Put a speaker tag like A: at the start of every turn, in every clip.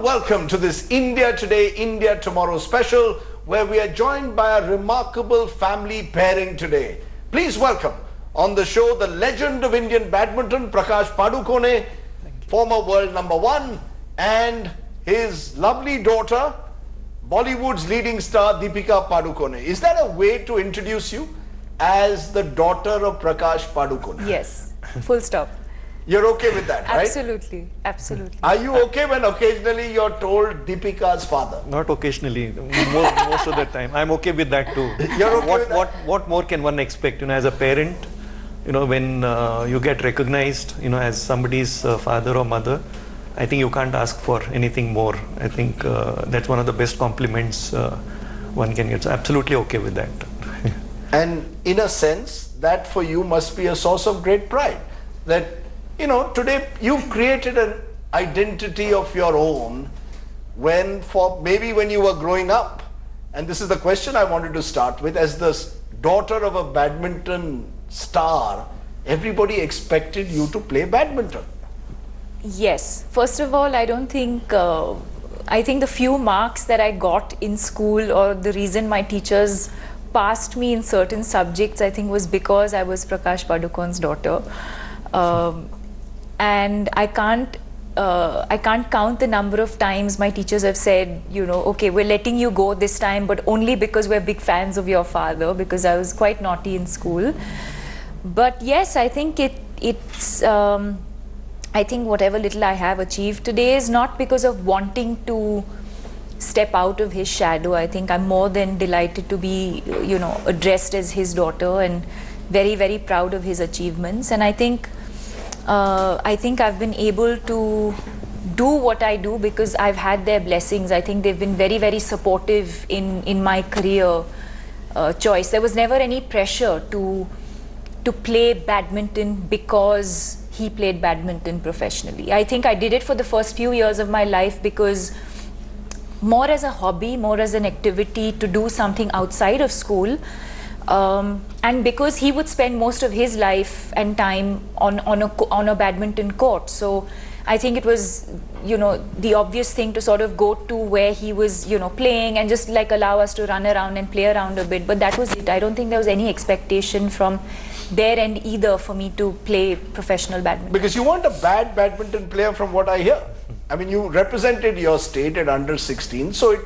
A: welcome to this India Today, India Tomorrow special, where we are joined by a remarkable family pairing today. Please welcome on the show the legend of Indian badminton, Prakash Padukone, former world #1, and his lovely daughter, Bollywood's leading star, Deepika Padukone. Is that a way to introduce you as the daughter of Prakash Padukone?
B: Yes, full stop.
A: You're okay with that, right?
B: Absolutely, absolutely.
A: Are you okay when occasionally you're told Deepika's father?
C: Not occasionally, most of the time. I'm okay with that too.
A: You're okay with that?
C: What more can one expect? As a parent, when you get recognized, as somebody's father or mother, I think you can't ask for anything more. I think that's one of the best compliments one can get. So absolutely okay with that.
A: And in a sense, that for you must be a source of great pride. That today you've created an identity of your own when you were growing up. And this is the question I wanted to start with. As the daughter of a badminton star, everybody expected you to play badminton.
B: Yes. First of all, I think the few marks that I got in school, or the reason my teachers passed me in certain subjects, I think was because I was Prakash Padukone's daughter. And I can't count the number of times my teachers have said, okay, we're letting you go this time, but only because we're big fans of your father, because I was quite naughty in school. But yes, I think I think whatever little I have achieved today is not because of wanting to step out of his shadow. I think I'm more than delighted to be, addressed as his daughter, and very, very proud of his achievements. And I think I've been able to do what I do because I've had their blessings. I think they've been very, very supportive in my career choice. There was never any pressure to play badminton because he played badminton professionally. I think I did it for the first few years of my life because more as a hobby, more as an activity to do something outside of school. And because he would spend most of his life and time on a badminton court. So I think it was, the obvious thing to sort of go to where he was, playing and just allow us to run around and play around a bit. But that was it. I don't think there was any expectation from their end either for me to play professional badminton.
A: Because you weren't a bad badminton player from what I hear. I mean, you represented your state at under 16, so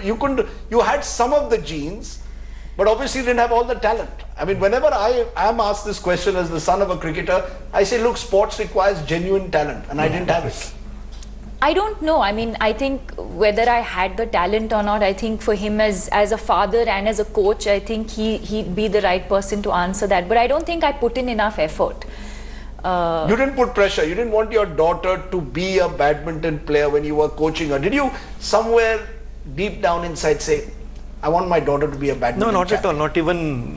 A: you had some of the genes, but obviously you didn't have all the talent. I mean, whenever I am asked this question as the son of a cricketer, I say, look, sports requires genuine talent, and I didn't have it.
B: I don't know. I mean, I think whether I had the talent or not, I think for him as a father and as a coach, I think he'd be the right person to answer that. But I don't think I put in enough effort.
A: You didn't put pressure. You didn't want your daughter to be a badminton player when you were coaching her. Did you somewhere deep down inside say, I want my daughter to be a badminton
C: No, not
A: champion?
C: at all. Not even,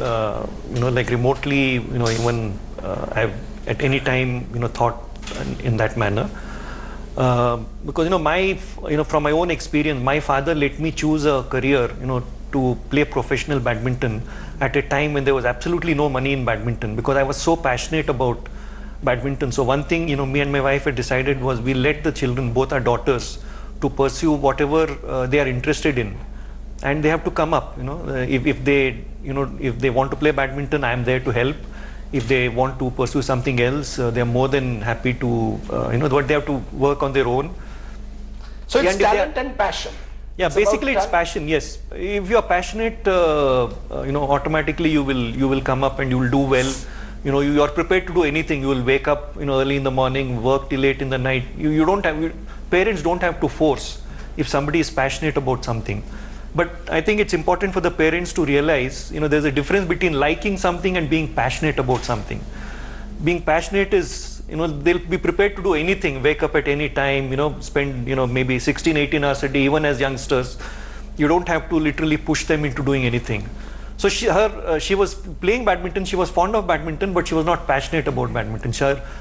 C: remotely, even I've at any time, thought in that manner. Because, from my own experience, my father let me choose a career, to play professional badminton at a time when there was absolutely no money in badminton, because I was so passionate about badminton. So one thing, me and my wife had decided was we let the children, both our daughters, to pursue whatever they are interested in. And they have to come up, if they want to play badminton, I am there to help. If they want to pursue something else, they are more than happy to, they have to work on their own.
A: So it's talent and passion.
C: Yeah, basically it's passion, yes. If you are passionate, automatically you will come up and you will do well. You are prepared to do anything. You will wake up, early in the morning, work till late in the night. Parents don't have to force if somebody is passionate about something. But I think it's important for the parents to realize, there's a difference between liking something and being passionate about something. Being passionate is, they'll be prepared to do anything, wake up at any time, spend, maybe 16, 18 hours a day, even as youngsters. You don't have to literally push them into doing anything. So she was playing badminton, she was fond of badminton, but she was not passionate about badminton.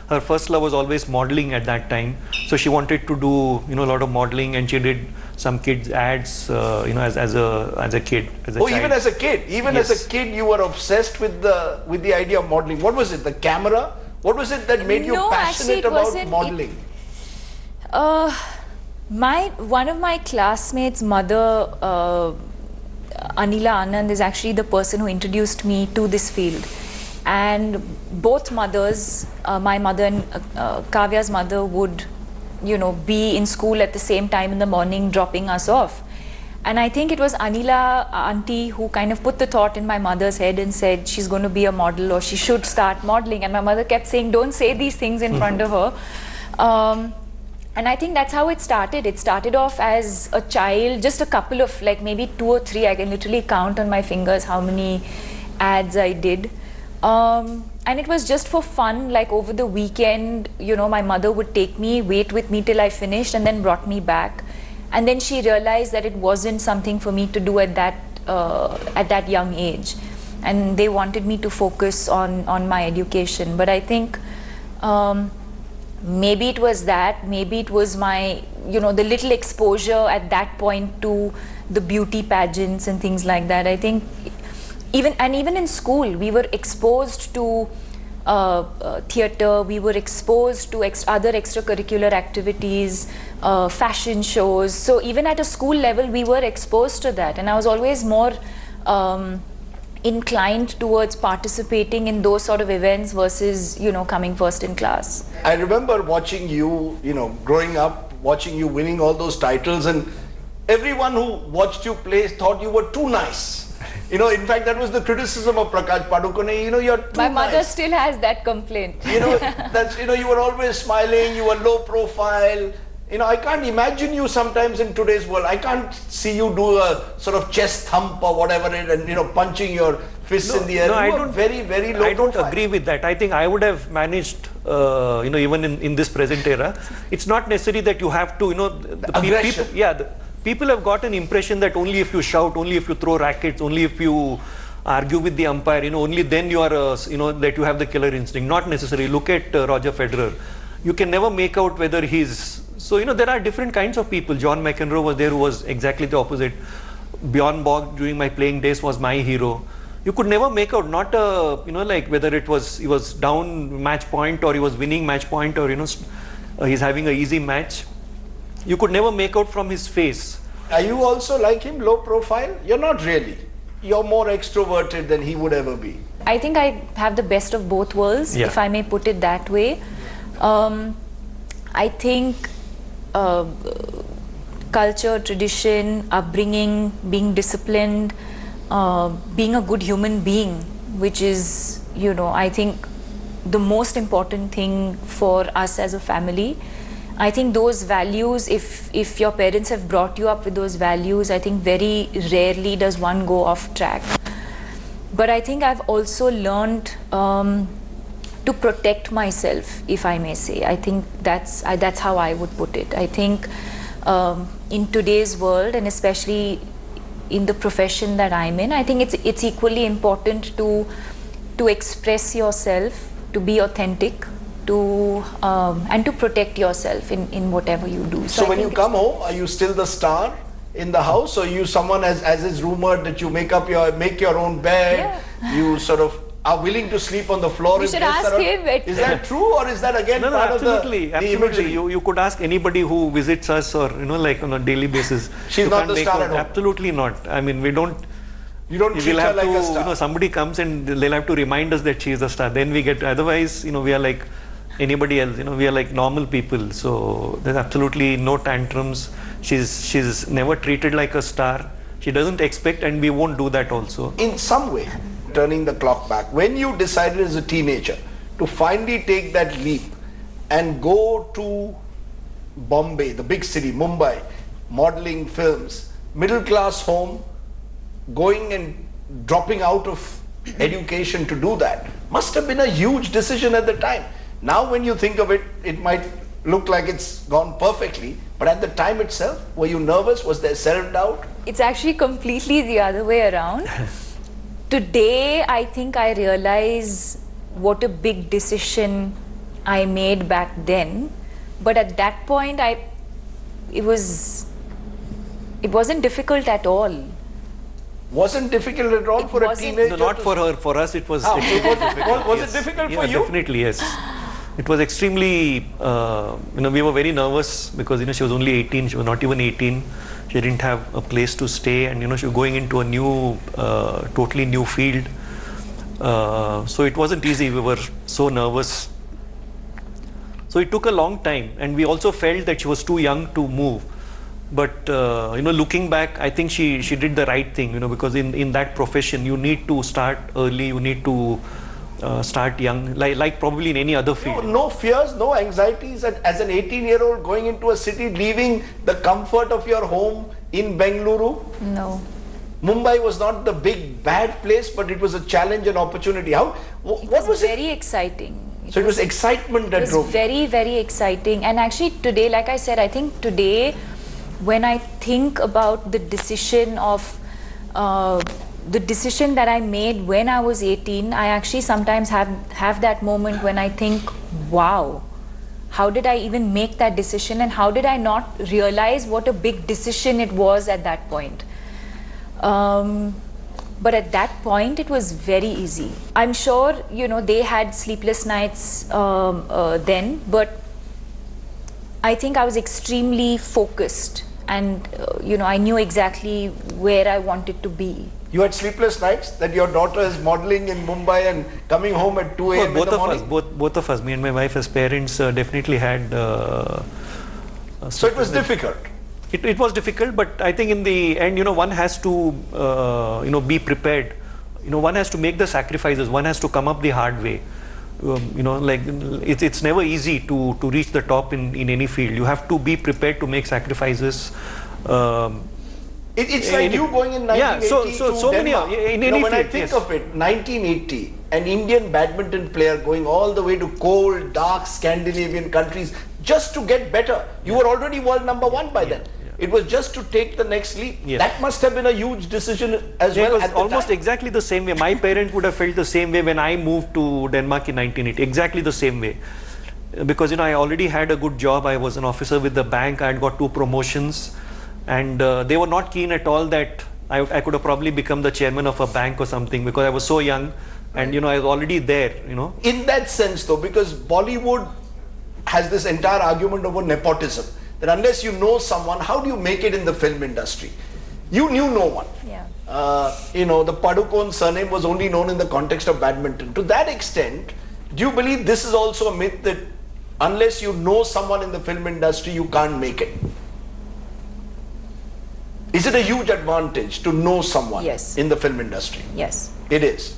C: Her first love was always modeling at that time. So she wanted to do, a lot of modeling, and she did some kids ads, as a kid.
A: Even as a kid? Yes. As a kid, you were obsessed with the idea of modeling. What was it? The camera? What was it that made you passionate about modeling?
B: One of my classmates' mother, Anila Anand, is actually the person who introduced me to this field. And both mothers, my mother and Kavya's mother, would, be in school at the same time in the morning, dropping us off. And I think it was Anila auntie who kind of put the thought in my mother's head and said she's going to be a model or she should start modeling. And my mother kept saying, don't say these things in front of her. And I think that's how it started. It started off as a child, just a couple of, like maybe 2 or 3. I can literally count on my fingers how many ads I did. And it was just for fun, like over the weekend, my mother would take me, wait with me till I finished, and then brought me back. And then she realized that it wasn't something for me to do at that young age. And they wanted me to focus on my education. But I think maybe it was that, maybe it was my, the little exposure at that point to the beauty pageants and things like that. I think even in school, we were exposed to theatre, we were exposed to other extracurricular activities, fashion shows. So even at a school level, we were exposed to that. And I was always more inclined towards participating in those sort of events versus, coming first in class.
A: I remember watching you, growing up, watching you winning all those titles, and everyone who watched you play thought you were too nice. In fact, that was the criticism of Prakash Padukone. You're too
B: My mother
A: nice.
B: still has that complaint.
A: You were always smiling, you were low profile. I can't imagine you sometimes in today's world. I can't see you do a sort of chest thump or whatever it and, punching your fists in the air.
C: I
A: don't very, very low
C: I don't
A: profile.
C: agree with that. I think I would have managed, even in this present era. It's not necessary that you have to,
A: aggression.
C: People have got an impression that only if you shout, only if you throw rackets, only if you argue with the umpire, only then you are, that you have the killer instinct. Not necessary. Look at Roger Federer. You can never make out whether he's... So, there are different kinds of people. John McEnroe was there, who was exactly the opposite. Bjorn Borg during my playing days was my hero. You could never make out, not like whether he was down match point or he was winning match point or, he's having an easy match. You could never make out from his face.
A: Are you also like him, low profile? You're not really. You're more extroverted than he would ever be.
B: I think I have the best of both worlds, if I may put it that way. I think culture, tradition, upbringing, being disciplined, being a good human being, which is, I think the most important thing for us as a family. I think those values, if your parents have brought you up with those values, I think very rarely does one go off track. But I think I've also learned to protect myself, if I may say. I think that's how I would put it. I think in today's world, and especially in the profession that I'm in, I think it's equally important to express yourself, to be authentic, and to protect yourself in whatever you do.
A: So when you come home, are you still the star in the house, or are you someone, as is rumored, that you make your own bed, you sort of are willing to sleep on the floor?
B: You should ask him.
A: Is that true, or is that again part
C: absolutely,
A: of the imagery?
C: You could ask anybody who visits us, or like on a daily basis.
A: She's not the star at home.
C: Absolutely not. I mean, we don't.
A: You don't treat her like a star.
C: Somebody comes and they'll have to remind us that she is a star. Then we get. Otherwise, we are like anybody else. We are like normal people. So there's absolutely no tantrums. She's never treated like a star. She doesn't expect, and we won't do that also.
A: In some way, turning the clock back, when you decided as a teenager to finally take that leap and go to Bombay, the big city, Mumbai, modeling films, middle class home, going and dropping out of education to do that, must have been a huge decision at the time. Now when you think of it, it might look like it's gone perfectly, but at the time itself, were you nervous? Was there self-doubt?
B: It's actually completely the other way around. Today, I think I realize what a big decision I made back then. But at that point, it wasn't difficult at all.
A: Wasn't difficult at all for a teenager?
C: No, not for her. For us, it was.
A: Was it difficult for you?
C: Definitely, yes. It was extremely, we were very nervous because, she was only 18, she was not even 18. She didn't have a place to stay, and, she was going into a new, totally new field. So it wasn't easy, we were so nervous. So it took a long time, and we also felt that she was too young to move. But, looking back, I think she did the right thing, because in that profession, you need to start early, you need to start young, like probably in any other field.
A: No fears, no anxieties as an 18-year-old going into a city, leaving the comfort of your home in Bangaluru?
B: No.
A: Mumbai was not the big bad place, but it was a challenge and opportunity. What was it?
B: Very exciting.
A: So it was excitement that drove you.
B: Very, very exciting. And actually today, like I said, I think today when I think about the decision that I made when I was 18, I actually sometimes have that moment when I think, wow, how did I even make that decision, and how did I not realize what a big decision it was at that point. But at that point, it was very easy. I'm sure, they had sleepless nights then, but I think I was extremely focused, and, I knew exactly where I wanted to be.
A: You had sleepless nights that your daughter is modeling in Mumbai and coming home at 2 a.m.
C: Both
A: in the
C: of
A: morning?
C: us, both of us, me and my wife as parents definitely had...
A: so it was difficult?
C: It was difficult, but I think in the end, one has to, be prepared. One has to make the sacrifices. One has to come up the hard way. It's never easy to reach the top in any field. You have to be prepared to make sacrifices.
A: It's like you going in 1980 to Denmark.
C: When
A: I think of it, 1980, an Indian badminton player going all the way to cold, dark Scandinavian countries just to get better. You were already world number one by then. It was just to take the next leap.
C: Yes.
A: That must have been a huge decision as well.
C: It was
A: at the
C: almost
A: time.
C: exactly the same way. My parents would have felt the same way when I moved to Denmark in 1980. Exactly the same way. Because, I already had a good job. I was an officer with the bank. I had got 2 promotions. And they were not keen at all that I could have probably become the chairman of a bank or something, because I was so young and, I was already there,
A: In that sense though, because Bollywood has this entire argument over nepotism, that unless you know someone, how do you make it in the film industry? You knew no one.
B: Yeah.
A: The Padukone surname was only known in the context of badminton. To that extent, do you believe this is also a myth that unless you know someone in the film industry, you can't make it? Is it a huge advantage to know someone in the film industry?
B: Yes.
A: It is.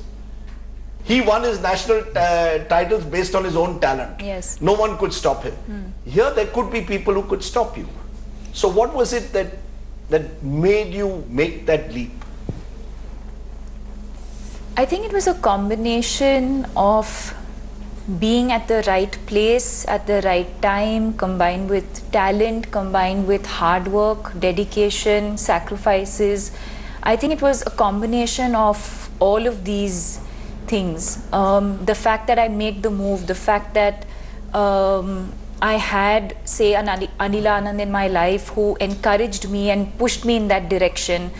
A: He won his national titles based on his own talent.
B: Yes.
A: No one could stop him. Here there could be people who could stop you. So what was it that made you make that leap?
B: I think it was a combination of being at the right place at the right time, combined with talent, combined with hard work, dedication, sacrifices. I think it was a combination of all of these things. The fact that I made the move, the fact that I had, say, an Anila Anand in my life who encouraged me and pushed me in that direction.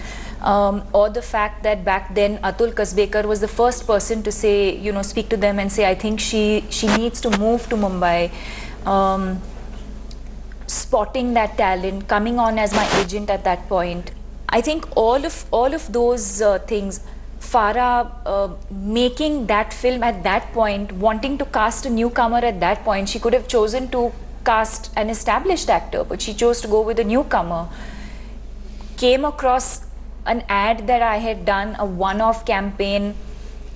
B: Or the fact that back then Atul Kasbekar was the first person to say, speak to them and say, I think she needs to move to Mumbai. Spotting that talent, coming on as my agent at that point. I think all of those things, Farah making that film at that point, wanting to cast a newcomer at that point, she could have chosen to cast an established actor, but she chose to go with a newcomer. Came across an ad that I had done, a one-off campaign,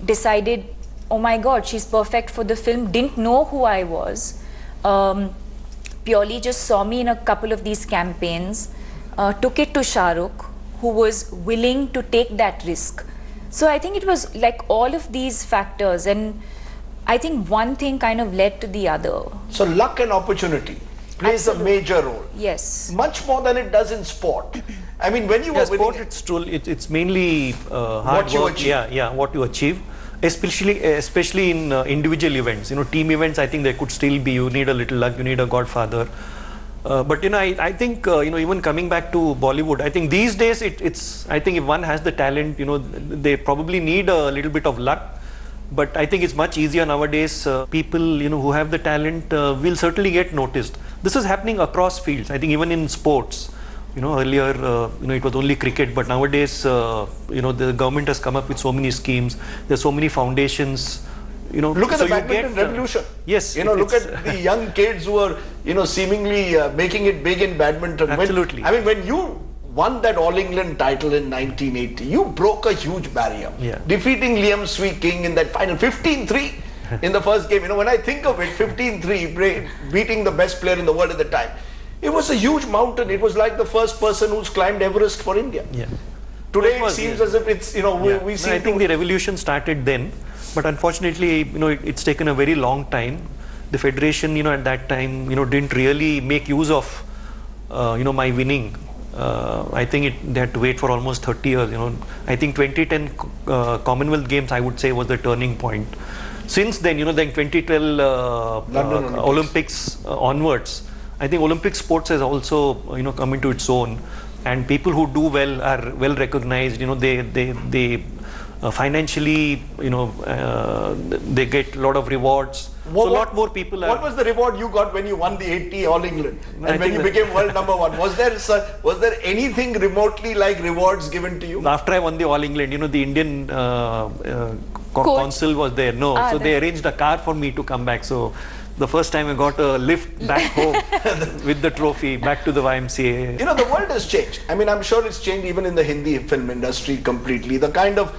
B: decided, oh my God, she's perfect for the film, didn't know who I was, purely just saw me in a couple of these campaigns, took it to Shah Rukh, who was willing to take that risk. So I think it was like all of these factors, and I think one thing kind of led to the other.
A: So luck and opportunity plays a major role.
B: Yes.
A: Much more than it does in sport. I mean, when you were
C: sport,
A: winning,
C: it's mainly hard
A: what you
C: work.
A: achieve.
C: What you achieve, especially in individual events. Team events, I think there could still be. You need a little luck. You need a godfather. But I think even coming back to Bollywood, I think these days it's. I think if one has the talent, they probably need a little bit of luck. But I think it's much easier nowadays. People, who have the talent will certainly get noticed. This is happening across fields. I think even in sports. Earlier, it was only cricket, but nowadays, the government has come up with so many schemes. There's so many foundations.
A: Look at the badminton revolution.
C: Yes.
A: Look at the young kids who are, seemingly making it big in badminton.
C: Absolutely.
A: When you won that All England title in 1980, you broke a huge barrier.
C: Yeah.
A: Defeating Liam Sweeking in that final, 15-3 in the first game. When I think of it, 15-3, beating the best player in the world at the time. It was a huge mountain. It was like the first person who's climbed Everest for India.
C: Yeah.
A: Today it seems as if it's, we see...
C: I think the revolution started then, but unfortunately, it's taken a very long time. The federation, at that time, didn't really make use of, my winning. I think they had to wait for almost 30 years, I think 2010 Commonwealth Games, I would say, was the turning point. Since then, then 2012 Olympics onwards, I think Olympic sports has also, come into its own, and people who do well are well recognized. They financially, they get a lot a lot of rewards. So a lot more people are.
A: What was the reward you got when you won the 80 All England and when you became world number one? Was there anything remotely like rewards given to you?
C: After I won the All England, the Indian consul was there. So they arranged a car for me to come back. So the first time I got a lift back home with the trophy back to the YMCA.
A: The world has changed. I'm sure it's changed even in the Hindi film industry completely. The kind of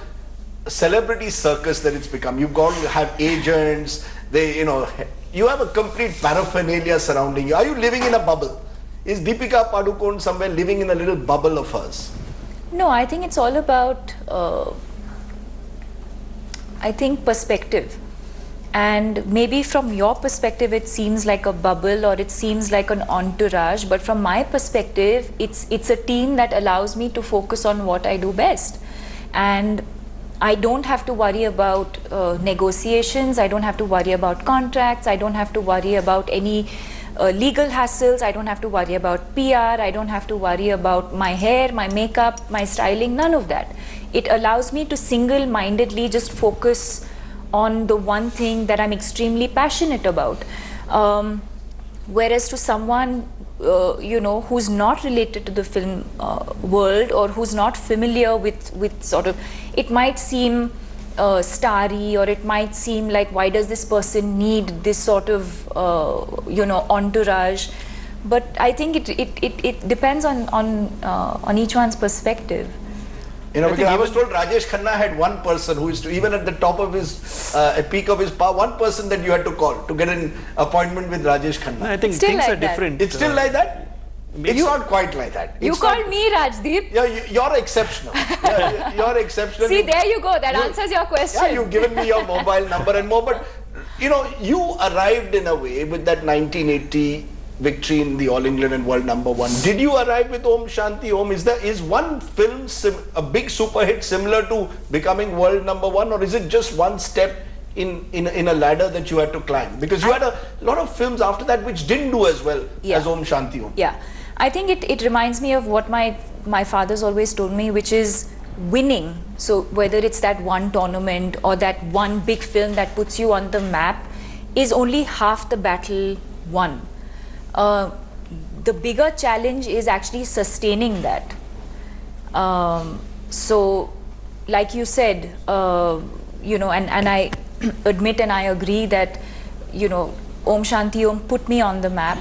A: celebrity circus that it's become. You've got to have agents. You have a complete paraphernalia surrounding you. Are you living in a bubble? Is Deepika Padukone somewhere living in a little bubble of hers?
B: No, I think it's all about, perspective. And maybe from your perspective, it seems like a bubble or it seems like an entourage. But from my perspective, it's a team that allows me to focus on what I do best. And I don't have to worry about negotiations. I don't have to worry about contracts. I don't have to worry about any legal hassles. I don't have to worry about PR. I don't have to worry about my hair, my makeup, my styling, none of that. It allows me to single-mindedly just focus on the one thing that I'm extremely passionate about. Whereas to someone, who's not related to the film world or who's not familiar with sort of, it might seem starry, or it might seem like, why does this person need this sort of, entourage? But I think it depends on each one's perspective.
A: Because I was told Rajesh Khanna had one person who is to, even at the top of his, peak of his power, one person that you had to call to get an appointment with Rajesh Khanna.
C: I think
B: still
C: things
B: like
C: are different.
A: It's still like that? It's not quite like that.
B: You called me Rajdeep.
A: Yeah, you're exceptional. You're exceptional.
B: See, there you go. That answers your question.
A: Yeah, you've given me your mobile number and more. But, you arrived in a way with that 1980 victory in the All England and world number one. Did you arrive with Om Shanti Om? Is one film a big super hit similar to becoming world number one, or is it just one step in a ladder that you had to climb? Because you had a lot of films after that which didn't do as well as Om Shanti Om.
B: Yeah, I think it reminds me of what my father's always told me, which is winning. So whether it's that one tournament or that one big film that puts you on the map is only half the battle won. The bigger challenge is actually sustaining that. So, like you said, and I admit and I agree that, Om Shanti Om put me on the map.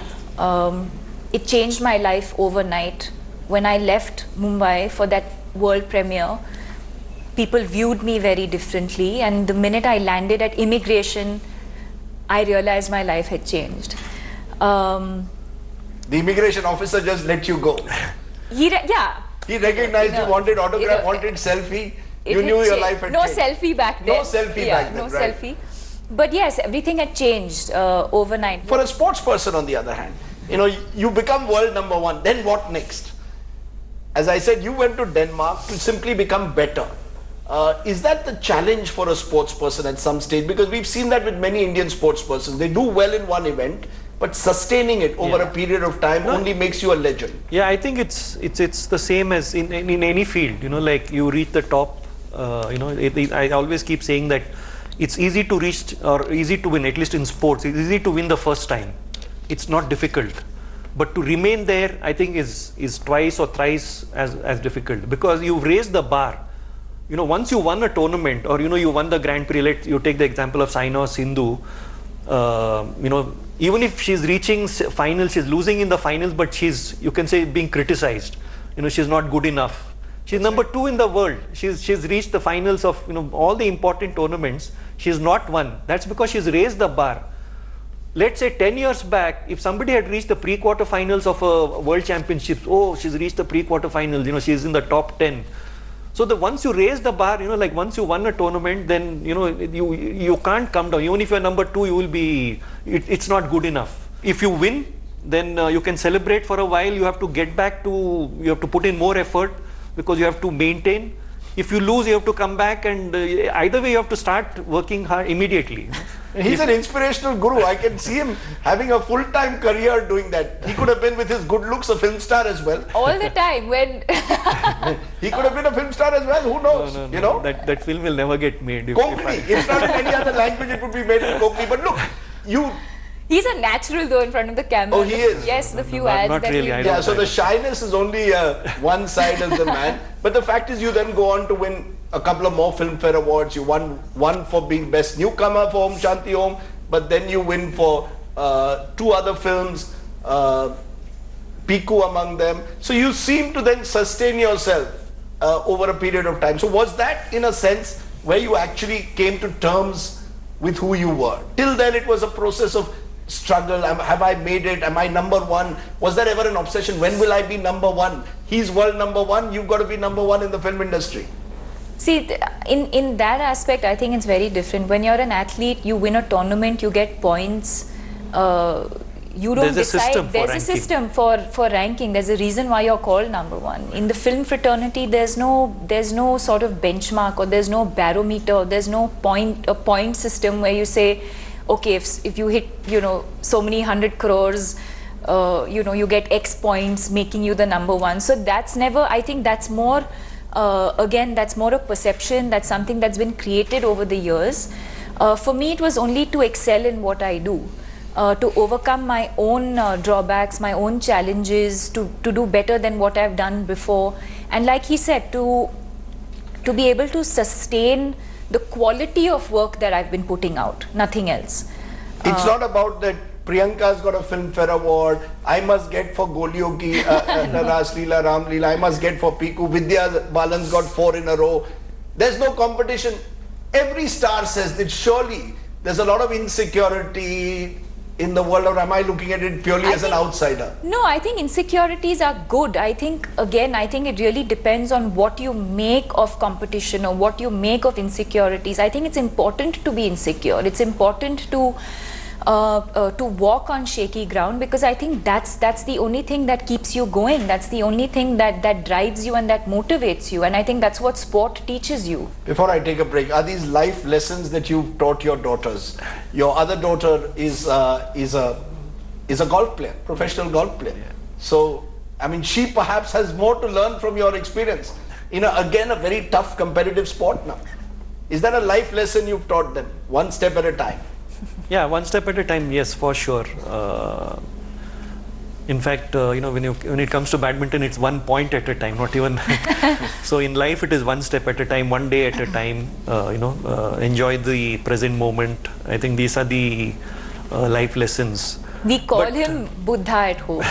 B: It changed my life overnight. When I left Mumbai for that world premiere, people viewed me very differently, and the minute I landed at immigration, I realized my life had changed.
A: The immigration officer just let you go. He recognized you, wanted autograph, wanted selfie. You knew your life had changed.
B: No selfie back then.
A: No selfie back then,
B: no
A: right.
B: selfie. But yes, everything had changed overnight.
A: For a sports person, on the other hand, you become world number one. Then what next? As I said, you went to Denmark to simply become better. Is that the challenge for a sports person at some stage? Because we've seen that with many Indian sports persons. They do well in one event, but sustaining it over a period of time only makes you a legend.
C: Yeah, I think it's the same as in any field. Like you reach the top. I always keep saying that it's easy to reach or easy to win, at least in sports. It's easy to win the first time. It's not difficult. But to remain there, I think is twice or thrice as difficult, because you've raised the bar. You know, once you won a tournament, or, you know, you won the Grand Prix, you take the example of Saina or Sindhu, you know, even if she's reaching finals, she's losing in the finals, but she's, you can say, being criticized. You know, she's not good enough. She's number 2 in the world. She's reached the finals of, you know, all the important tournaments. She's not won. That's because she's raised the bar. Let's say 10 years back, if somebody had reached the pre-quarter finals of a world championships, oh, she's reached the pre-quarter finals, you know, she's in the top 10. So once you raise the bar, you know, like once you won a tournament, then, you know, you can't come down. Even if you're number 2, you will be, it's not good enough. If you win, then you can celebrate for a while. You have to get back to, you have to put in more effort, because you have to maintain. If you lose, you have to come back, and either way you have to start working hard immediately.
A: He's an inspirational guru. I can see him having a full-time career doing that. He could have been, with his good looks, a film star as well.
B: All the time when
A: He could have been a film star as well. Who knows?
C: No,
A: you know,
C: that film will never get made.
A: Konkani. If not in any other language, it would be made in Konkani. But look,
B: he's a natural though in front of the camera.
A: Oh, he is.
B: Yes, the few
C: not
B: ads that
C: really,
B: he
C: I
B: did.
A: Yeah, so the shyness is only one side of the man. But the fact is, you then go on to win a couple of more Filmfare Awards. You won one for being Best Newcomer for Om Shanti Om, but then you win for 2 other films, Piku among them. So you seem to then sustain yourself over a period of time. So was that, in a sense, where you actually came to terms with who you were? Till then it was a process of struggle. Have I made it? Am I number 1? Was there ever an obsession? When will I be number 1? He's world number 1. You've got to be number 1 in the film industry.
B: See, in that aspect, I think it's very different. When you're an athlete, you win a tournament, you get points. You don't decide. There's a system for ranking. There's a reason why you're called number 1. In the film fraternity, there's no sort of benchmark, or there's no barometer, or there's no point system where you say, okay, if you hit, you know, so many 100 crores, you know, you get X points, making you the number 1. So that's never, I think that's more, again, that's more a perception. That's something that's been created over the years. For me, it was only to excel in what I do, to overcome my own drawbacks, my own challenges, to do better than what I've done before. And like he said, to be able to sustain the quality of work that I've been putting out, nothing else.
A: It's not about that Priyanka's got a Filmfare Award, I must get for Golyogi, Ras Leela, Ram Leela, I must get for Piku, Vidya Balan's got 4 in a row. There's no competition. Every star says that surely there's a lot of insecurity in the world, or am I looking at it purely as an outsider?
B: No, I think insecurities are good. I think it really depends on what you make of competition or what you make of insecurities. I think it's important to be insecure. It's important to walk on shaky ground, because I think that's the only thing that keeps you going. That's the only thing that drives you and that motivates you. And I think that's what sport teaches you.
A: Before I take a break, are these life lessons that you've taught your daughters? Your other daughter is a golf player, professional golf player.
C: Yeah.
A: So, I mean, she perhaps has more to learn from your experience in again a very tough competitive sport now. Is that a life lesson you've taught them, one step at a time?
C: Yeah, one step at a time, yes, for sure. In fact, you know, when it comes to badminton, it's 1 point at a time, not even. So in life, it is one step at a time, one day at a time. You know, enjoy the present moment. I think these are the life lessons.
B: We call him Buddha at home.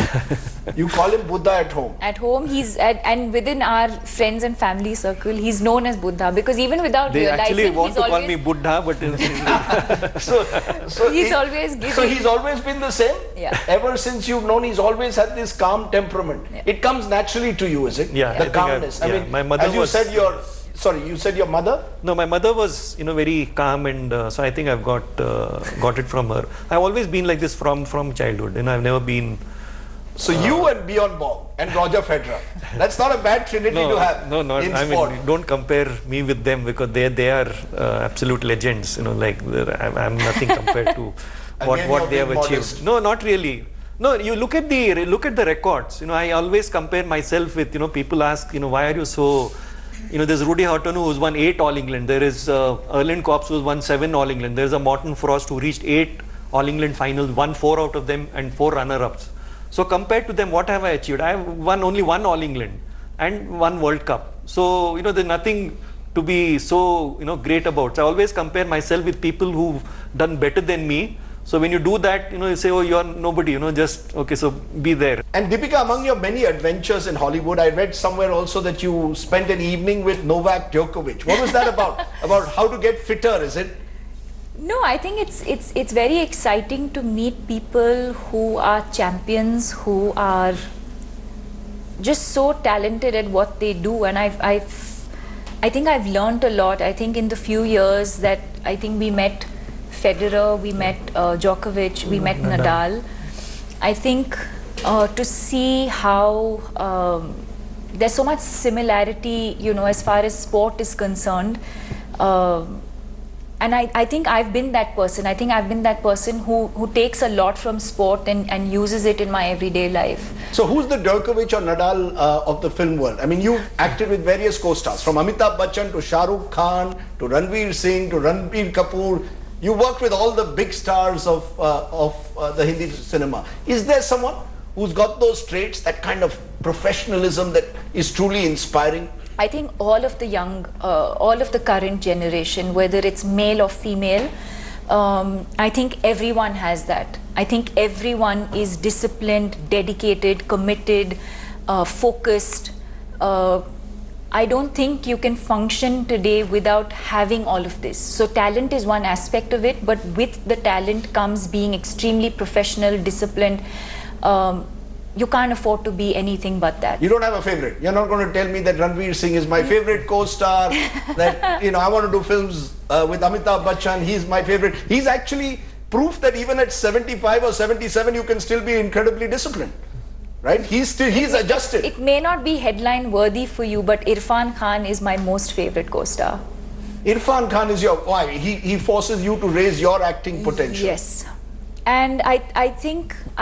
A: You call him Buddha at home?
B: At home, and within our friends and family circle, he's known as Buddha, because even without
C: they
B: realizing,
C: actually want to call me Buddha, but
A: he's always been the same.
B: Yeah.
A: Ever since you've known, he's always had this calm temperament.
B: Yeah.
A: It comes naturally to you, is it?
C: Yeah.
A: The calmness. I mean,
C: my mother
A: as you said, you said your mother?
C: No, my mother was, you know, very calm, and so I think I've got it from her. I've always been like this from childhood, and I've never been.
A: So you and Bjorn Borg and Roger Federer, that's not a bad trinity to have.
C: No,
A: in
C: I
A: sport.
C: mean, don't compare me with them, because they are absolute legends. You know, like I'm nothing compared to what they have achieved.
A: Modest.
C: No, not really. No, you look at the records. You know, I always compare myself with, you know, people ask, you know, why are you so There's Rudy Hartonu who's won 8 All England. There is Erland Kops who's won 7 All England. There's a Morton Frost who reached 8 All England finals, won 4 out of them and 4 runner-ups. So compared to them, what have I achieved? I have won only 1 All England and 1 World Cup. So, there's nothing to be so, great about. So I always compare myself with people who've done better than me. So when you do that, you say, oh, you're nobody, just, okay, so be there.
A: And Deepika, among your many adventures in Hollywood, I read somewhere also that you spent an evening with Novak Djokovic. What was that about? About how to get fitter, is it?
B: No, I think it's very exciting to meet people who are champions, who are just so talented at what they do. And I think I've learned a lot. I think in the few years that I think we met Federer, we met Djokovic, we met Nadal. I think to see how there's so much similarity, as far as sport is concerned. And I think I've been that person. I think I've been that person who takes a lot from sport and uses it in my everyday life.
A: So who's the Djokovic or Nadal of the film world? I mean, you've acted with various co-stars, from Amitabh Bachchan to Shah Rukh Khan to Ranveer Singh to Ranbir Kapoor. You worked with all the big stars of the Hindi cinema. Is there someone who's got those traits, that kind of professionalism that is truly inspiring?
B: I think all of the young, all of the current generation, whether it's male or female, I think everyone has that. I think everyone is disciplined, dedicated, committed, focused. I don't think you can function today without having all of this. So talent is one aspect of it, but with the talent comes being extremely professional, disciplined. You can't afford to be anything but that.
A: You don't have a favorite. You're not going to tell me that Ranveer Singh is my favorite co-star, that, I want to do films with Amitabh Bachchan, he's my favorite. He's actually proof that even at 75 or 77, you can still be incredibly disciplined. Right? He's adjusted.
B: It may not be headline worthy for you, but Irfan Khan is my most favorite co-star.
A: Irfan Khan is why? He forces you to raise your acting potential.
B: Yes. And I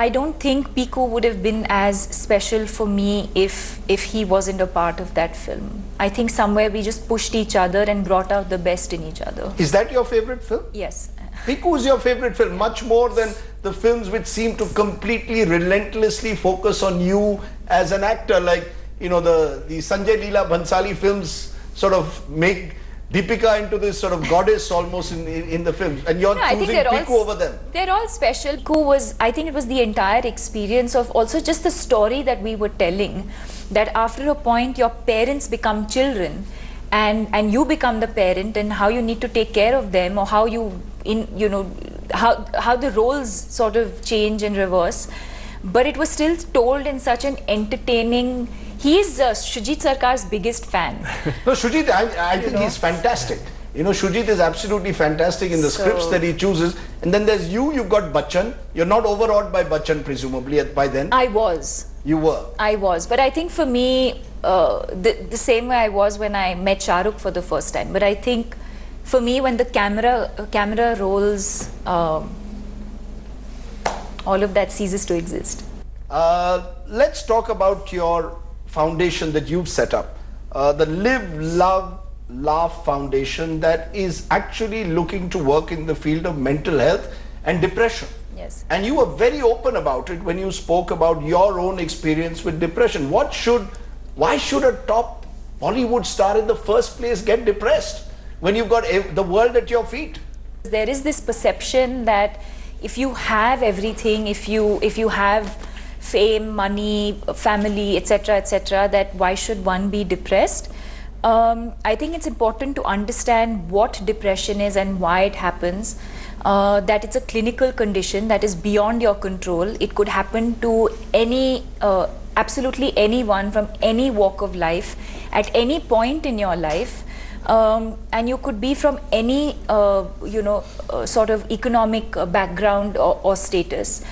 B: don't think Piku would have been as special for me if he wasn't a part of that film. I think somewhere we just pushed each other and brought out the best in each other.
A: Is that your favorite film?
B: Yes.
A: Piku is your favorite film, much more than the films which seem to completely relentlessly focus on you as an actor, like the Sanjay Leela Bhansali films sort of make Deepika into this sort of goddess almost in the films, and you're choosing Piku over them.
B: They're all special. Piku was, I think it was the entire experience of also just the story that we were telling, that after a point your parents become children and you become the parent, and how you need to take care of them, or how how the roles sort of change and reverse. But it was still told in such an entertaining. He's Shujit Sarkar's biggest fan.
A: No, Shujit, I think he's fantastic. Shujit is absolutely fantastic in the scripts that he chooses. And then there's you've got Bachchan. You're not overawed by Bachchan, presumably, by then.
B: I was.
A: You were.
B: I was. But I think for me, the same way I was when I met Shah Rukh for the first time. But I think for me, when the camera rolls, all of that ceases to exist.
A: Let's talk about your foundation that you've set up, the Live, Love, Laugh Foundation, that is actually looking to work in the field of mental health and depression.
B: Yes.
A: And you were very open about it when you spoke about your own experience with depression. Why should a top Bollywood star in the first place get depressed when you've got the world at your feet?
B: There is this perception that if you have everything, if you have fame, money, family, etc., that why should one be depressed? I think it's important to understand what depression is and why it happens, that it's a clinical condition that is beyond your control. It could happen to absolutely anyone from any walk of life at any point in your life. And you could be from any sort of economic background or status.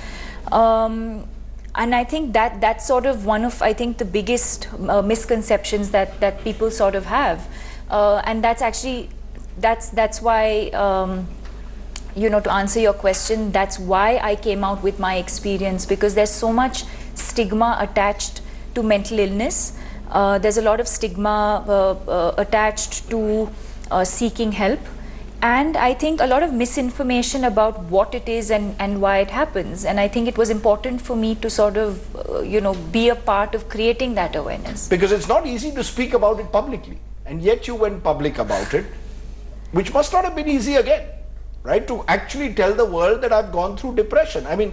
B: And I think that's sort of one of, I think, the biggest misconceptions that people sort of have. And that's actually, that's why, to answer your question, that's why I came out with my experience, because there's so much stigma attached to mental illness. There's a lot of stigma attached to seeking help. And I think a lot of misinformation about what it is and why it happens. And I think it was important for me to sort of, be a part of creating that awareness.
A: Because it's not easy to speak about it publicly. And yet you went public about it, which must not have been easy again, right? To actually tell the world that I've gone through depression. I mean,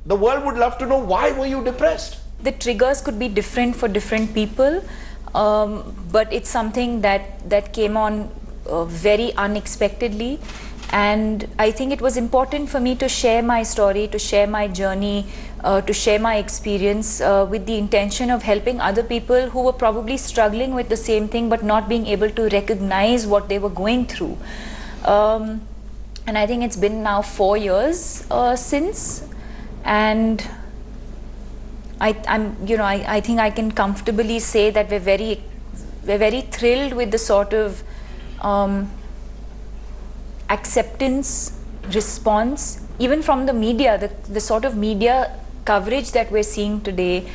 A: the world would love to know, why were you depressed?
B: The triggers could be different for different people, but it's something that came on very unexpectedly, and I think it was important for me to share my story, to share my journey, to share my experience with the intention of helping other people who were probably struggling with the same thing but not being able to recognize what they were going through. And I think it's been now 4 years since, and I think I can comfortably say that we're very thrilled with the sort of acceptance, response, even from the media, the sort of media coverage that we're seeing today,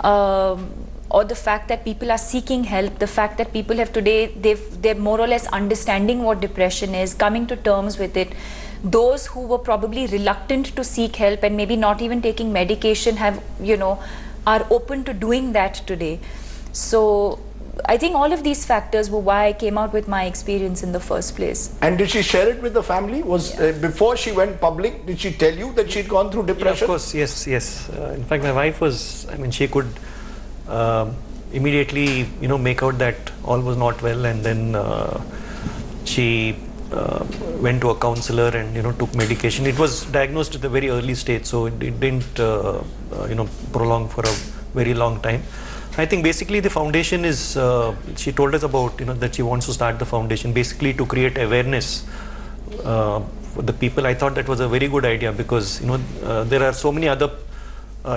B: or the fact that people are seeking help, the fact that people have today, they're more or less understanding what depression is, coming to terms with it. Those who were probably reluctant to seek help and maybe not even taking medication are open to doing that today. So I think all of these factors were why I came out with my experience in the first place.
A: And did she share it with the family? Before she went public, did she tell you that she'd gone through depression?
C: Yeah, of course, yes. In fact, my wife was, she could immediately, make out that all was not well, and then she went to a counselor and, took medication. It was diagnosed at a very early stage, so it didn't, prolong for a very long time. I think basically the foundation is, she told us about, that she wants to start the foundation basically to create awareness for the people. I thought that was a very good idea because, there are so many other,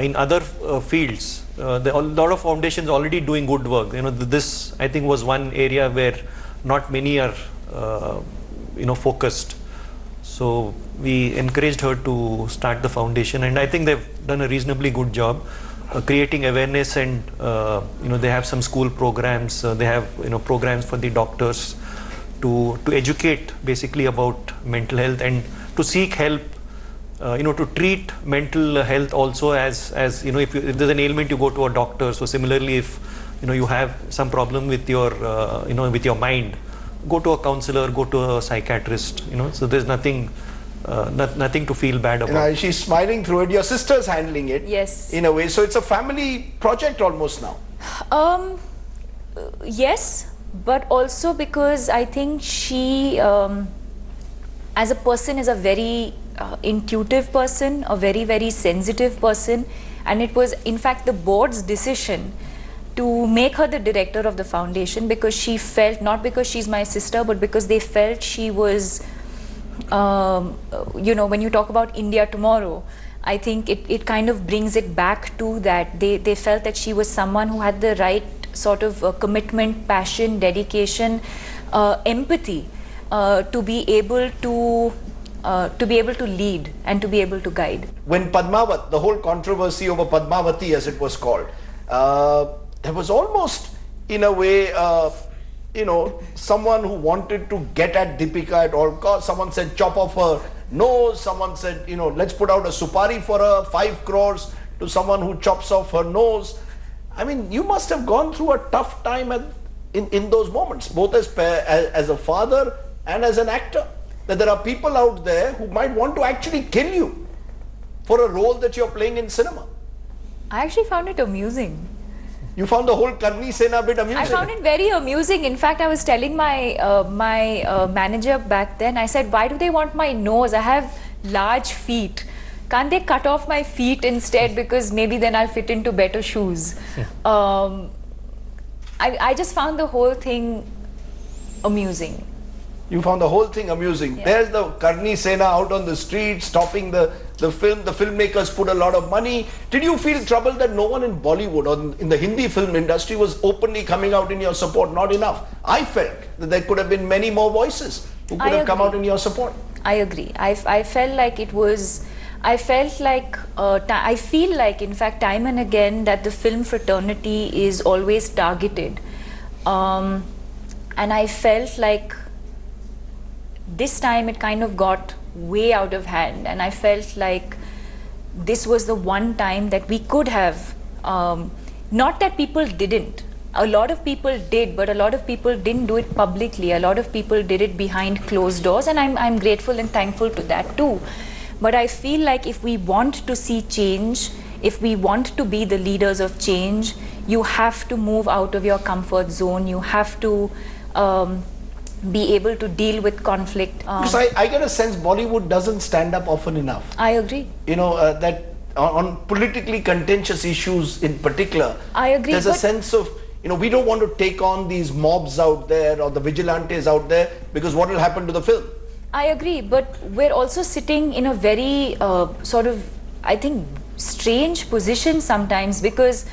C: in other fields, there are a lot of foundations already doing good work. This I think was one area where not many are, focused. So we encouraged her to start the foundation, and I think they've done a reasonably good job. Creating awareness, and they have some school programs, they have programs for the doctors to educate basically about mental health and to seek help, to treat mental health also as if there's an ailment, you go to a doctor. So similarly, if you have some problem with your with your mind, go to a counselor, go to a psychiatrist. So there's nothing to feel bad about.
A: She's smiling through it. Your sister's handling it.
B: Yes.
A: In a way. So it's a family project almost now.
B: Yes, but also because I think she, as a person, is a very intuitive person, a very, very sensitive person. And it was, in fact, the board's decision to make her the director of the foundation because she felt, not because she's my sister, but because they felt she was, when you talk about India tomorrow, I think it kind of brings it back to that. They felt that she was someone who had the right sort of commitment, passion, dedication, empathy to be able to lead and to be able to guide.
A: When Padmavat, the whole controversy over Padmavati as it was called, there was almost in a way someone who wanted to get at Deepika at all costs. Someone said chop off her nose, someone said let's put out a supari for her, 5 crores to someone who chops off her nose. I mean, you must have gone through a tough time in those moments, both as a father and as an actor, that there are people out there who might want to actually kill you for a role that you're playing in cinema.
B: I actually found it amusing.
A: You found the whole Karni Sena bit amusing?
B: I found it very amusing. In fact, I was telling my manager back then, I said, why do they want my nose? I have large feet. Can't they cut off my feet instead, because maybe then I'll fit into better shoes? I just found the whole thing amusing.
A: You found the whole thing amusing. Yeah. There's the Karni Sena out on the street stopping the film. The filmmakers put a lot of money. Did you feel troubled that no one in Bollywood or in the Hindi film industry was openly coming out in your support? Not enough. I felt that there could have been many more voices who could have come out in your support.
B: I agree. I felt like it was I felt like, I feel like, in fact, time and again, that the film fraternity is always targeted. And I felt like this time it kind of got way out of hand, and I felt like this was the one time that we could have, not that people didn't. A lot of people did, but a lot of people didn't do it publicly. A lot of people did it behind closed doors, and I'm grateful and thankful to that too. But I feel like if we want to see change, if we want to be the leaders of change, you have to move out of your comfort zone. You have to be able to deal with conflict.
A: Because I get a sense Bollywood doesn't stand up often enough.
B: I agree.
A: You know, that on politically contentious issues in particular,
B: I agree,
A: there's a sense of, you know, we don't want to take on these mobs out there or the vigilantes out there, because what will happen to the film?
B: I agree, but we're also sitting in a very sort of, I think, strange position sometimes, because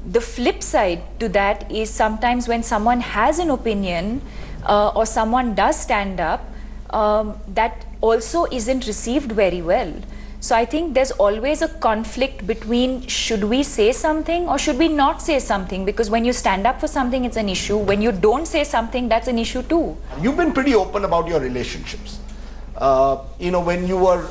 B: the flip side to that is sometimes when someone has an opinion or someone does stand up, that also isn't received very well. So I think there's always a conflict between should we say something or should we not say something, because when you stand up for something, it's an issue. When you don't say something, that's an issue too.
A: You've been pretty open about your relationships. You know, when you were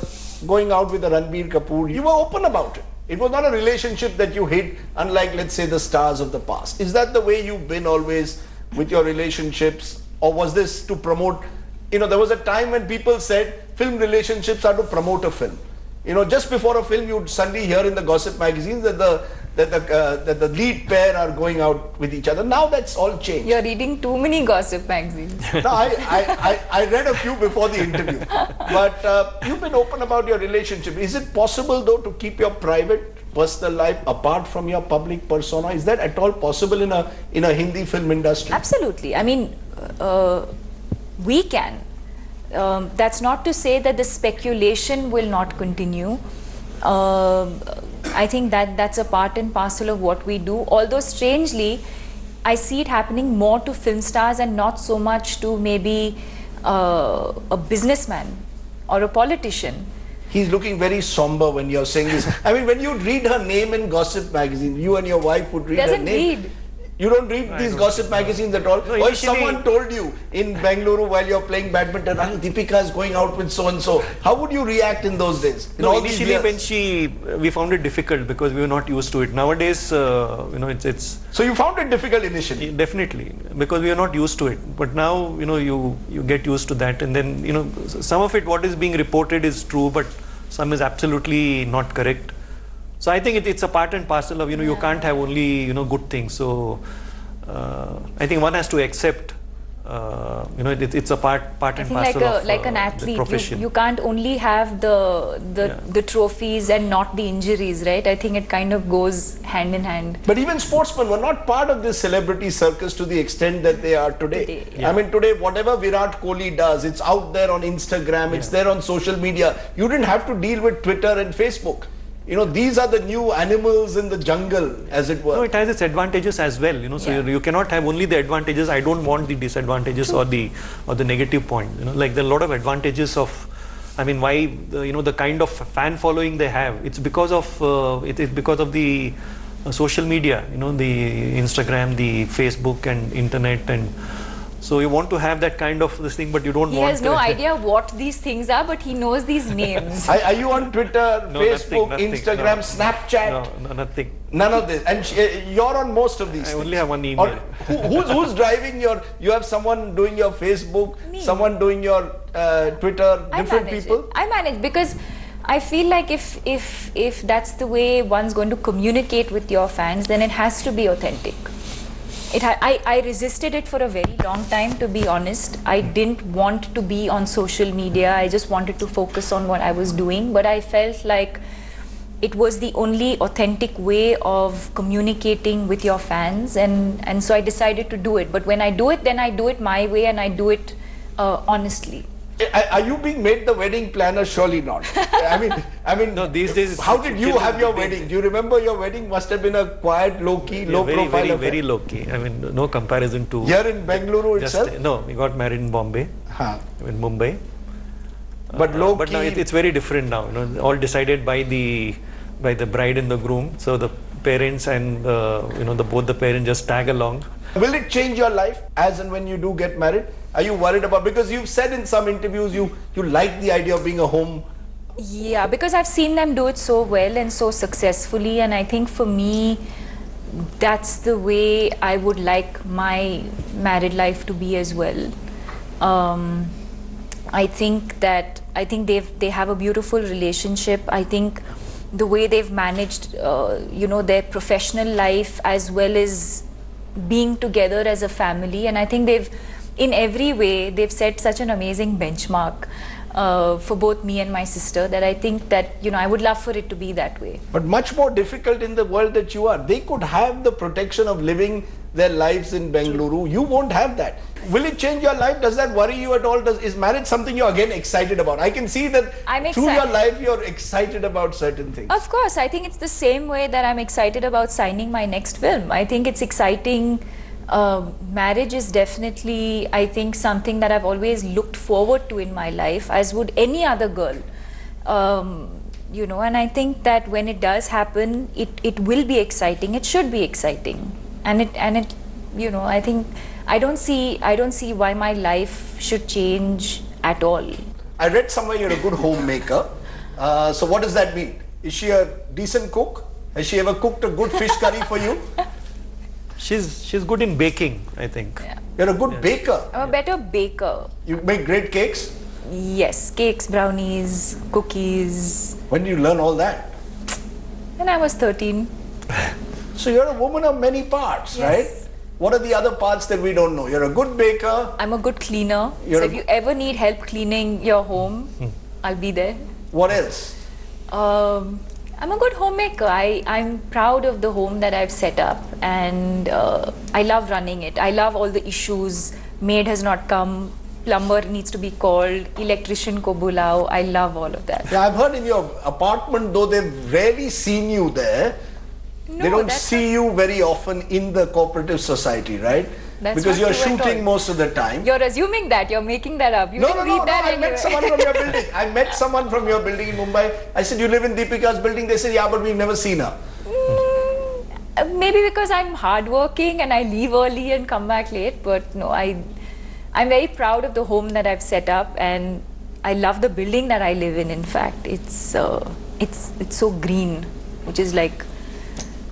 A: going out with the Ranbir Kapoor, you were open about it. It was not a relationship that you hid, unlike, let's say, the stars of the past. Is that the way you've been always with your relationships, or was this to promote? You know, there was a time when people said film relationships are to promote a film. You know, just before a film, you'd suddenly hear in the gossip magazines that the lead pair are going out with each other. Now that's all changed.
B: You're reading too many gossip magazines.
A: No, I read a few before the interview. But you've been open about your relationship. Is it possible, though, to keep your private, personal life apart from your public persona? Is that at all possible in a Hindi film industry?
B: Absolutely. I mean, we can. That's not to say that the speculation will not continue. I think that's a part and parcel of what we do. Although strangely, I see it happening more to film stars and not so much to maybe a businessman or a politician.
A: He's looking very somber when you're saying this. I mean, when you read her name in gossip magazine, you and your wife would read her name.
B: Read.
A: You don't read these gossip magazines at all?
C: No,
A: or if someone told you in Bangaluru while you're playing badminton, Deepika is going out with so-and-so, how would you react in those days?
C: No, initially when we found it difficult because we were not used to it. Nowadays, you know, it's...
A: So you found it difficult initially?
C: Definitely, because we are not used to it. But now, you know, you get used to that, and then, you know, some of it, what is being reported is true, but some is absolutely not correct. So I think it's a part and parcel of, you know, you can't have only, you know, good things. So I think one has to accept, you know, it's a part and parcel of
B: like an athlete,
C: the profession.
B: you can't only have the trophies and not the injuries, right? I think it kind of goes hand in hand.
A: But even sportsmen were not part of this celebrity circus to the extent that they are today.
B: Yeah.
A: I mean, today, whatever Virat Kohli does, it's out there on Instagram, it's there on social media. You didn't have to deal with Twitter and Facebook. You know, these are the new animals in the jungle, as it were.
C: No, it has its advantages as well, you know, so you cannot have only the advantages. I don't want the disadvantages or the negative point, you know, like there are a lot of advantages of, I mean, why, you know, the kind of fan following they have, it's because of, it is because of the social media, you know, the Instagram, the Facebook and internet, and so you want to have that kind of this thing, but you don't want to.
B: He has no idea what these things are, but he knows these names.
A: Are you on Twitter,
C: No,
A: Facebook,
C: nothing,
A: Instagram,
C: no.
A: Snapchat?
C: No, nothing.
A: None of this. And you're on most of these
C: I
A: things.
C: only have one email.
A: Or who's driving you have someone doing your Facebook, someone doing your Twitter, different people?
B: I manage because I feel like if that's the way one's going to communicate with your fans, then it has to be authentic. I resisted it for a very long time, to be honest. I didn't want to be on social media. I just wanted to focus on what I was doing. But I felt like it was the only authentic way of communicating with your fans. And so I decided to do it. But when I do it, then I do it my way and I do it honestly.
A: Are you being made the wedding planner? Surely not. I mean.
C: No, these days.
A: How did you have your wedding? Do you remember your wedding? Must have been a quiet, low-key, low-profile.
C: Very low-key. I mean, no comparison to.
A: Here in Bangaluru itself.
C: No, we got married in Bombay, in Mumbai.
A: But low
C: but now
A: key,
C: it's very different now. You know, all decided by the bride and the groom. So the parents and you know, both the parents just tag along.
A: will it change your life as and when you do get married? Are you worried about, because you've said in some interviews you like the idea of being a home.
B: Yeah, because I've seen them do it so well and so successfully, and I think for me, that's the way I would like my married life to be as well. I think they have a beautiful relationship. I think the way they've managed, you know, their professional life as well as being together as a family, and I think in every way they've set such an amazing benchmark for both me and my sister, that I think that, you know, I would love for it to be that way.
A: But much more difficult in the world that you are. They could have the protection of living their lives in Bangaluru. You won't have that. Will it change your life? Does that worry you at all? Is marriage something you're again excited about? I can see that through your life you're excited about certain things.
B: Of course, I think it's the same way that I'm excited about signing my next film. I think it's exciting. Marriage is definitely, I think, something that I've always looked forward to in my life, as would any other girl. You know, and I think that when it does happen, it will be exciting. It should be exciting, and it, you know, I think I don't see why my life should change at all.
A: I read somewhere you're a good homemaker. So what does that mean? Is she a decent cook? Has she ever cooked a good fish curry for you?
C: She's good in baking, I think.
B: Yeah.
A: You're a good baker.
B: I'm a better baker.
A: You make great cakes?
B: Yes, cakes, brownies, cookies.
A: When did you learn all that?
B: When I was 13.
A: So you're a woman of many parts,
B: Yes.
A: right? What are the other parts that we don't know? You're a good baker.
B: I'm a good cleaner. So if you ever need help cleaning your home, I'll be there.
A: What else?
B: I'm a good homemaker. I'm proud of the home that I've set up, and I love running it. I love all the issues. Maid has not come, plumber needs to be called, electrician ko bulao. I love all of that.
A: Yeah, I've heard in your apartment, though they've rarely seen you there.
B: No,
A: They don't
B: that's
A: see you very often in the cooperative society, right?
B: That's
A: Because
B: not
A: you're
B: true at
A: shooting
B: all.
A: most of the time.
B: You're assuming that. You're making that up. You
A: No,
B: didn't read that
A: I met
B: anywhere.
A: someone from your building. I met someone from your building in Mumbai. I said, you live in Deepika's building? They said, yeah, but we've never seen her.
B: Maybe because I'm hardworking and I leave early and come back late. But no, I'm very proud of the home that I've set up, and I love the building that I live in. In fact, it's so green, which is like.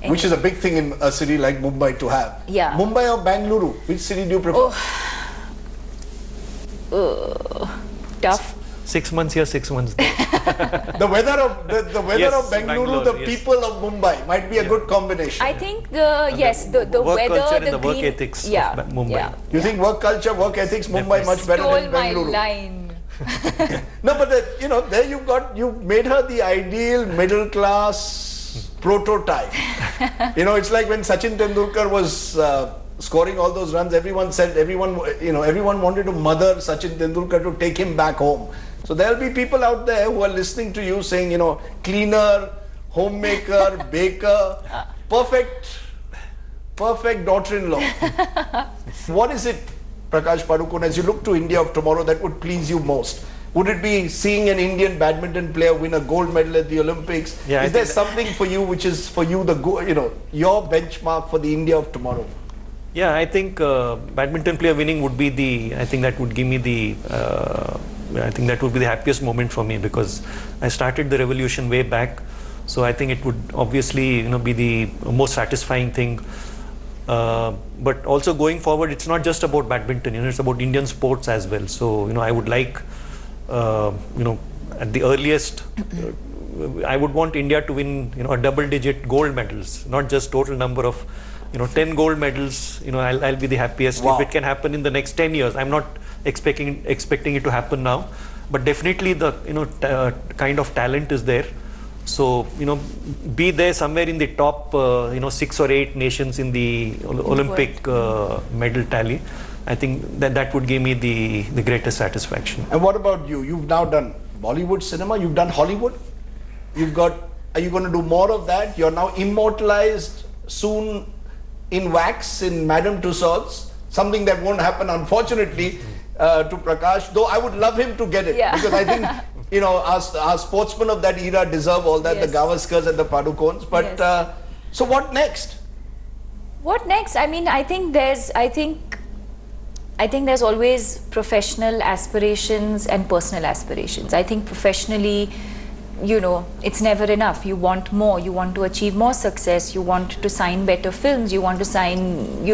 A: Which is a big thing in a city like Mumbai to have.
B: Yeah.
A: Mumbai or Bangaluru? Which city do you prefer?
B: Tough.
C: 6 months here, 6 months there.
A: The weather of
C: Yes,
A: of Bangaluru,
C: Bangalore,
A: the
C: yes.
A: people of Mumbai might be a good combination.
B: I think the
C: work
B: weather,
C: culture and
B: the
C: the work
B: green,
C: ethics of
B: yeah,
C: Mumbai.
B: Yeah.
A: You think work culture, work ethics, Mumbai much better
B: Stole
A: than
B: my
A: Bangaluru?
B: line.
A: No, but there you made her the ideal middle class prototype. It's like when Sachin Tendulkar was scoring all those runs, everyone wanted to mother Sachin Tendulkar to take him back home. So there'll be people out there who are listening to you saying, cleaner, homemaker, baker, perfect daughter-in-law. What is it, Prakash Padukone, as you look to India of tomorrow, that would please you most? Would it be seeing an Indian badminton player win a gold medal at the Olympics?
C: Yeah,
A: is there something for you which is for you your benchmark for the India of tomorrow?
C: Yeah, I think badminton player winning would be I think that would give me I think that would be the happiest moment for me, because I started the revolution way back. So I think it would obviously be the most satisfying thing. But also going forward, it's not just about badminton, it's about Indian sports as well. So I would like at the earliest I would want India to win a double-digit gold medals, not just total number of 10 gold medals. I'll be the happiest.
A: Wow.
C: If it can happen in the next 10 years. I'm not expecting it to happen now, but definitely the kind of talent is there. So be there somewhere in the top 6 or 8 nations in the Olympic medal tally. I think that would give me the greatest satisfaction.
A: And what about you? You've now done Bollywood cinema, you've done Hollywood. Are you going to do more of that? You're now immortalized soon in wax in Madame Tussauds, something that won't happen, unfortunately. to Prakash, though I would love him to get it.
B: Yeah.
A: Because I think, our sportsmen of that era deserve all that,
B: Yes.
A: the Gavaskars and the Padukones. But,
B: Yes.
A: so what next?
B: What next? I mean, I think there's always professional aspirations and personal aspirations. I think professionally, it's never enough. You want more. You want to achieve more success. You want to sign better films. You want to sign,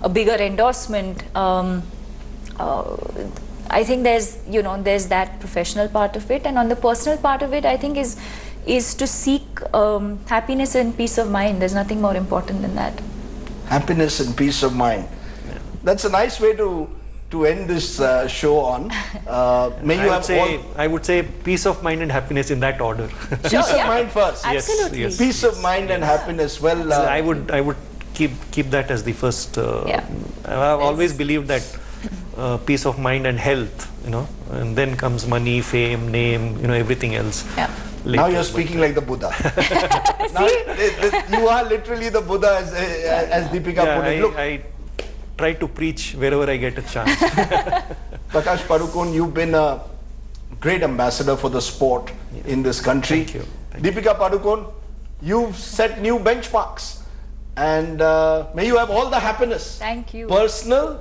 B: a bigger endorsement. I think there's that professional part of it, and on the personal part of it, I think is to seek happiness and peace of mind. There's nothing more important than that.
A: Happiness and peace of mind. That's a nice way to end this show on.
C: I would say peace of mind and happinance in that order.
A: Peace of mind first.
B: Absolutely.
C: Yes,
A: Peace of mind and happiness. Well,
C: So I would keep that as the first. I've always believed that peace of mind and health, and then comes money, fame, name, everything else.
B: Yeah.
C: Later.
A: now you're speaking like the Buddha. Now, you are literally the Buddha, as Deepika put it. Look,
C: I try to preach wherever I get a chance.
A: Prakash Padukone, you've been a great ambassador for the sport in this country.
C: Thank you.
A: Deepika Padukone, you've set new benchmarks, and may you have all the happiness.
B: Thank you.
A: Personal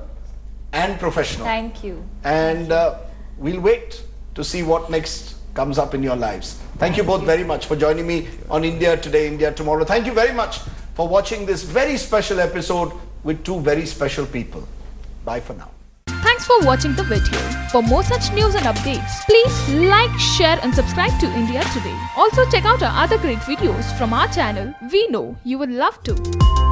A: and professional.
B: Thank you.
A: And we'll wait to see what next comes up in your lives. Thank you both very much for joining me on India Today, India Tomorrow. Thank you very much for watching this very special episode with two very special people. Bye for now.
D: Thanks for watching the video. For more such news and updates, please like, share and subscribe to India Today. Also check out our other great videos from our channel. We know you will love to.